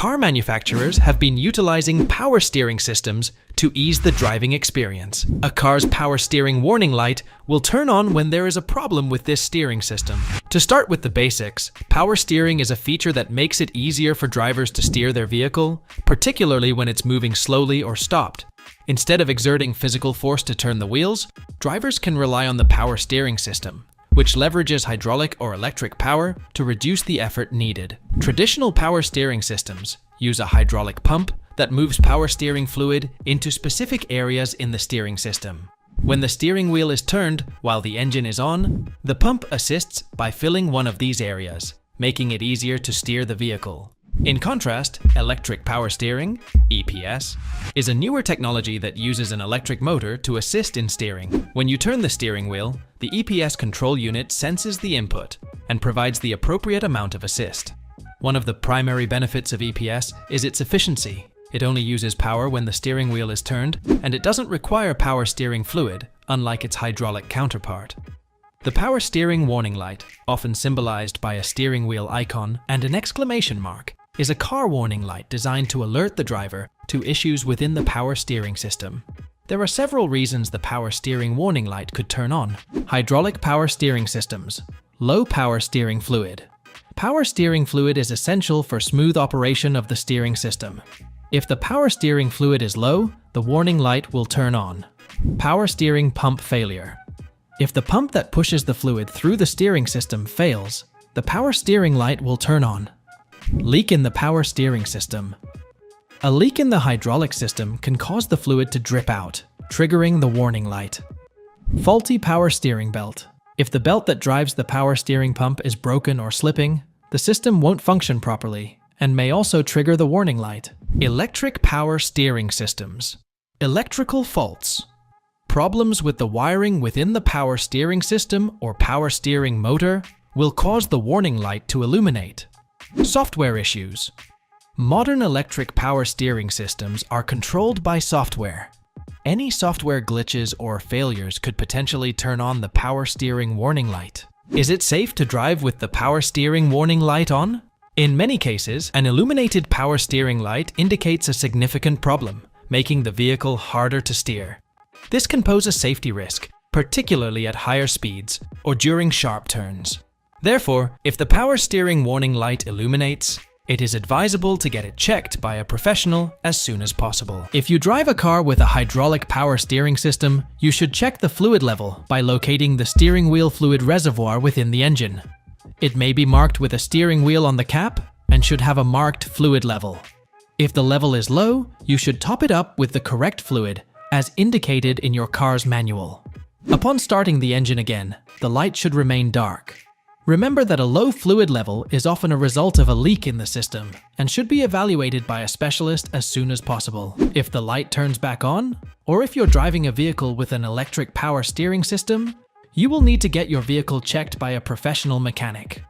car manufacturers have been utilizing power steering systems to ease the driving experience. A car's power steering warning light will turn on when there is a problem with this steering system. To start with the basics, power steering is a feature that makes it easier for drivers to steer their vehicle, particularly when it's moving slowly or stopped. Instead of exerting physical force to turn the wheels, drivers can rely on the power steering system, which leverages hydraulic or electric power to reduce the effort needed. Traditional power steering systems use a hydraulic pump that moves power steering fluid into specific areas in the steering system. When the steering wheel is turned while the engine is on, the pump assists by filling one of these areas, making it easier to steer the vehicle. In contrast, electric power steering, EPS, is a newer technology that uses an electric motor to assist in steering. When you turn the steering wheel, the EPS control unit senses the input and provides the appropriate amount of assist. One of the primary benefits of EPS is its efficiency. It only uses power when the steering wheel is turned, and it doesn't require power steering fluid, unlike its hydraulic counterpart. The power steering warning light, often symbolized by a steering wheel icon and an exclamation mark, is a car warning light designed to alert the driver to issues within the power steering system. There are several reasons the power steering warning light could turn on. Hydraulic power steering systems. Low power steering fluid. Power steering fluid is essential for smooth operation of the steering system. If the power steering fluid is low, the warning light will turn on. Power steering pump failure. If the pump that pushes the fluid through the steering system fails, the power steering light will turn on. Leak in the power steering system. A leak in the hydraulic system can cause the fluid to drip out, triggering the warning light. Faulty power steering belt. If the belt that drives the power steering pump is broken or slipping, the system won't function properly and may also trigger the warning light. Electric power steering systems. Electrical faults. Problems with the wiring within the power steering system or power steering motor will cause the warning light to illuminate. Software issues. Modern electric power steering systems are controlled by software. Any software glitches or failures could potentially turn on the power steering warning light. Is it safe to drive with the power steering warning light on? In many cases, an illuminated power steering light indicates a significant problem, making the vehicle harder to steer. This can pose a safety risk, particularly at higher speeds or during sharp turns. Therefore, if the power steering warning light illuminates, it is advisable to get it checked by a professional as soon as possible. If you drive a car with a hydraulic power steering system, you should check the fluid level by locating the steering wheel fluid reservoir within the engine. It may be marked with a steering wheel on the cap and should have a marked fluid level. If the level is low, you should top it up with the correct fluid, as indicated in your car's manual. Upon starting the engine again, the light should remain dark. Remember that a low fluid level is often a result of a leak in the system and should be evaluated by a specialist as soon as possible. If the light turns back on, or if you're driving a vehicle with an electric power steering system, you will need to get your vehicle checked by a professional mechanic.